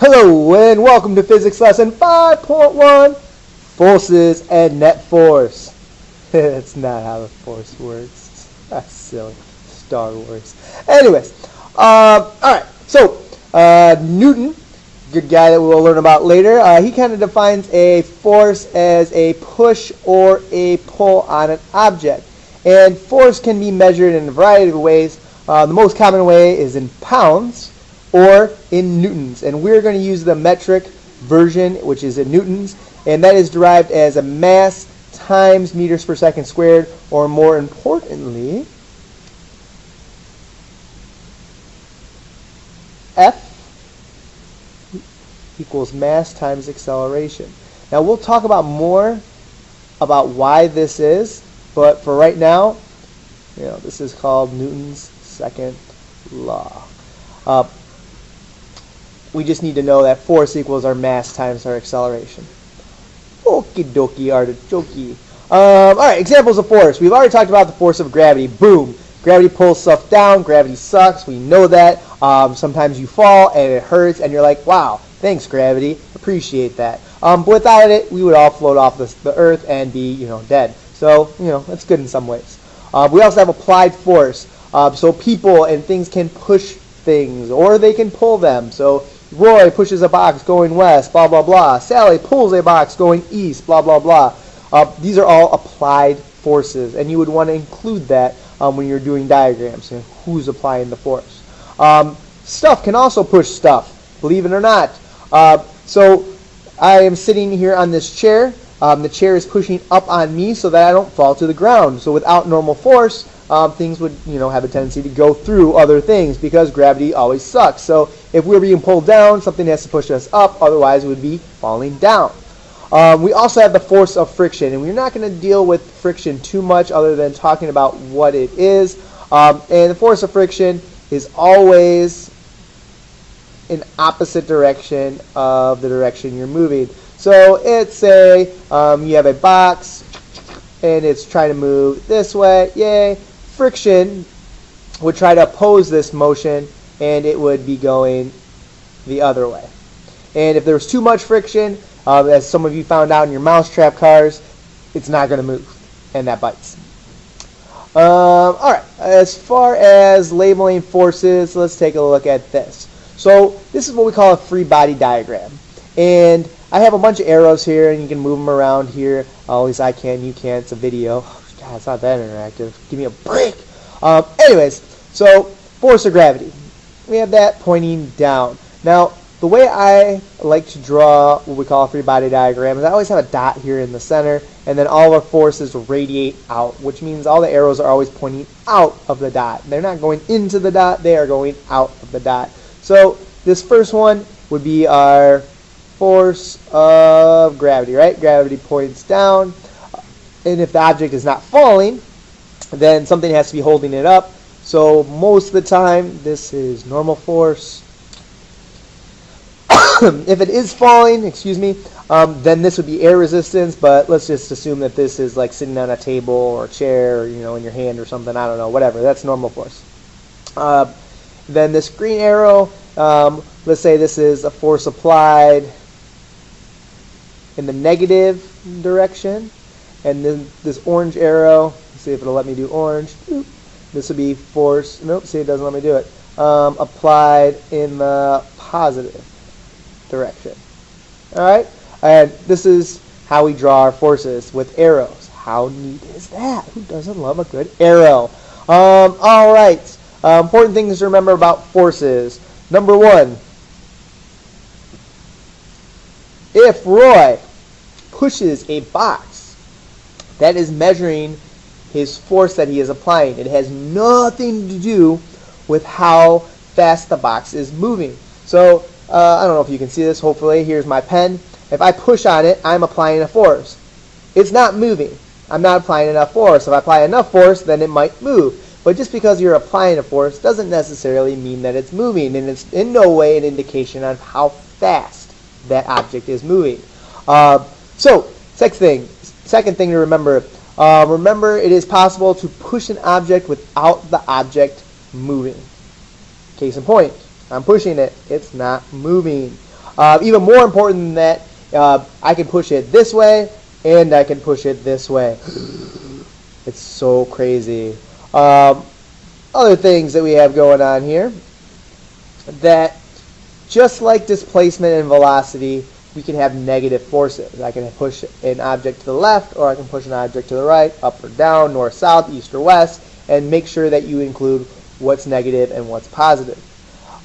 Hello and welcome to physics lesson 5.1, forces and net force. That's not how the force works. That's silly. Star Wars. Anyways, alright, so Newton, good guy that we'll learn about later, he kind of defines a force as a push or a pull on an object. And force can be measured in a variety of ways. The most common way is in pounds or in newtons, and we're going to use the metric version, which is in newtons, and that is derived as a mass times meters per second squared, or more importantly, F equals mass times acceleration. Now we'll talk about more about why this is, but for right now, this is called Newton's second law. We just need to know that force equals our mass times our acceleration. Okie dokie, artichoke. Alright, examples of force. We've already talked about the force of gravity. Boom. Gravity pulls stuff down. Gravity sucks. We know that. Sometimes you fall and it hurts and you're like, wow, thanks gravity. Appreciate that. But without it, we would all float off the earth and be, dead. So, that's good in some ways. We also have applied force. So people and things can push things or they can pull them. So Roy pushes a box going west, blah, blah, blah. Sally pulls a box going east, blah, blah, blah. These are all applied forces, and you would want to include that when you're doing diagrams and who's applying the force. Stuff can also push stuff, believe it or not. So I am sitting here on this chair. The chair is pushing up on me so that I don't fall to the ground. So without normal force, things would have a tendency to go through other things because gravity always sucks. So if we're being pulled down, something has to push us up, otherwise we would be falling down. We also have the force of friction, and we're not going to deal with friction too much other than talking about what it is. And the force of friction is always in opposite direction of the direction you're moving. So it's say you have a box and it's trying to move this way, yay. Friction would try to oppose this motion and it would be going the other way. And if there's too much friction, as some of you found out in your mousetrap cars, it's not going to move and that bites. Alright, as far as labeling forces, let's take a look at this. So this is what we call a free body diagram. And I have a bunch of arrows here and you can move them around here. At least I can, you can't, it's a video. God, it's not that interactive. Give me a break. Anyways, so force of gravity. We have that pointing down. Now, the way I like to draw what we call a free body diagram is I always have a dot here in the center, and then all our forces radiate out, which means all the arrows are always pointing out of the dot. They're not going into the dot, they are going out of the dot. So this first one would be our force of gravity, right? Gravity points down. And if the object is not falling, then something has to be holding it up. So most of the time, this is normal force. If it is falling, then this would be air resistance, but let's just assume that this is like sitting on a table or a chair, or, in your hand or something, I don't know, whatever. That's normal force. Then this green arrow, let's say this is a force applied in the negative direction. And then this orange arrow, let's see if it'll let me do orange. This would be force, nope, see it doesn't let me do it. Applied in the positive direction. Alright? And this is how we draw our forces with arrows. How neat is that? Who doesn't love a good arrow? Alright. Important things to remember about forces. Number one, if Roy pushes a box, that is measuring his force that he is applying. It has nothing to do with how fast the box is moving. So, I don't know if you can see this, hopefully. Here's my pen. If I push on it, I'm applying a force. It's not moving. I'm not applying enough force. If I apply enough force, then it might move. But just because you're applying a force doesn't necessarily mean that it's moving, and it's in no way an indication of how fast that object is moving. So, second thing to remember, remember it is possible to push an object without the object moving. Case in point, I'm pushing it, it's not moving. Even more important than that, I can push it this way, and I can push it this way. It's so crazy. Other things that we have going on here, that just like displacement and velocity, we can have negative forces. I can push an object to the left, or I can push an object to the right, up or down, north, south, east or west, and make sure that you include what's negative and what's positive.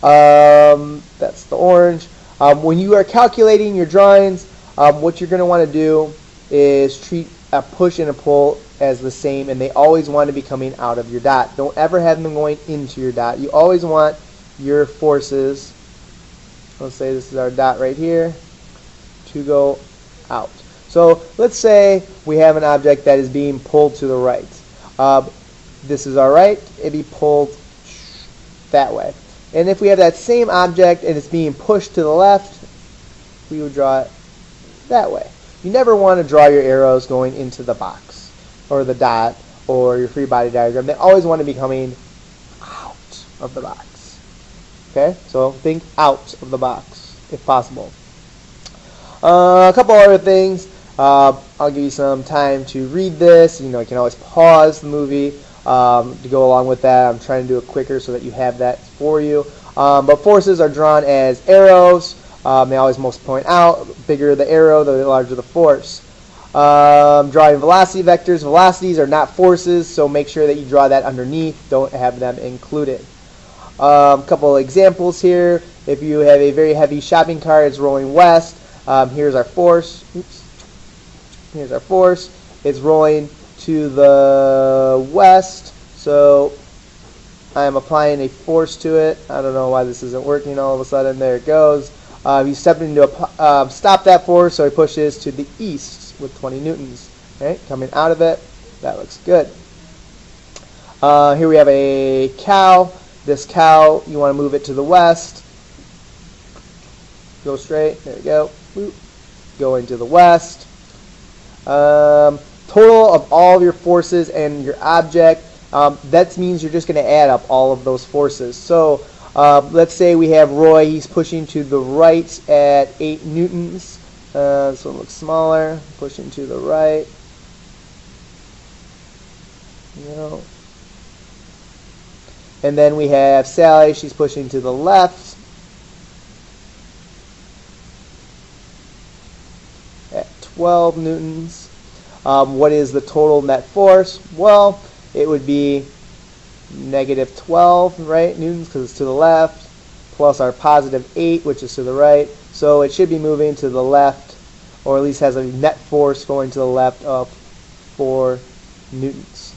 That's the orange. When you are calculating your drawings, what you're going to want to do is treat a push and a pull as the same, and they always want to be coming out of your dot. Don't ever have them going into your dot. You always want your forces, let's say this is our dot right here, to go out. So let's say we have an object that is being pulled to the right. This is our right, it'd be pulled that way. And if we have that same object and it's being pushed to the left, we would draw it that way. You never want to draw your arrows going into the box or the dot or your free body diagram. They always want to be coming out of the box. Okay, so think out of the box if possible. A couple other things. I'll give you some time to read this. You can always pause the movie to go along with that. I'm trying to do it quicker so that you have that for you. But forces are drawn as arrows. They always most point out. The bigger the arrow, the larger the force. Drawing velocity vectors. Velocities are not forces, so make sure that you draw that underneath. Don't have them included. A couple of examples here. If you have a very heavy shopping cart, it's rolling west. Here's our force. Oops. Here's our force. It's rolling to the west, so I am applying a force to it. I don't know why this isn't working all of a sudden. There it goes. He's stepping into stop that force, so he pushes to the east with 20 newtons. Right, coming out of it. That looks good. Here we have a cow. This cow, you want to move it to the west. Go straight. There we go. Boop. Going to the west. Total of all of your forces and your object. That means you're just going to add up all of those forces. So let's say we have Roy. He's pushing to the right at 8 newtons. This one looks smaller. Pushing to the right. And then we have Sally. She's pushing to the left at 12 newtons. What is the total net force? Well, it would be negative 12, right, newtons, because it's to the left, plus our positive 8, which is to the right. So it should be moving to the left, or at least has a net force going to the left of 4 newtons.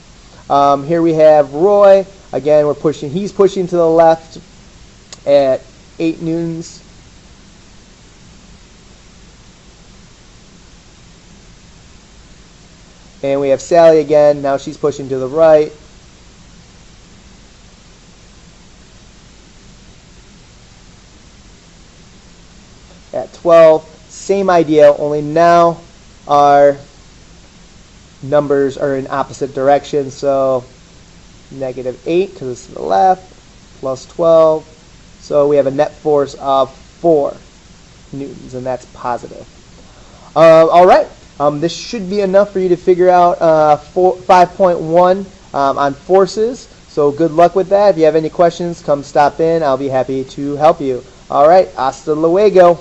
Here we have Roy. Again, he's pushing to the left at 8 newtons. And we have Sally again. Now she's pushing to the right. At 12. Same idea, only now our numbers are in opposite directions. So negative 8 because it's to the left, plus 12. So we have a net force of 4 newtons, and that's positive. All right. This should be enough for you to figure out 5.1 on forces. So good luck with that. If you have any questions, come stop in. I'll be happy to help you. All right. Hasta luego.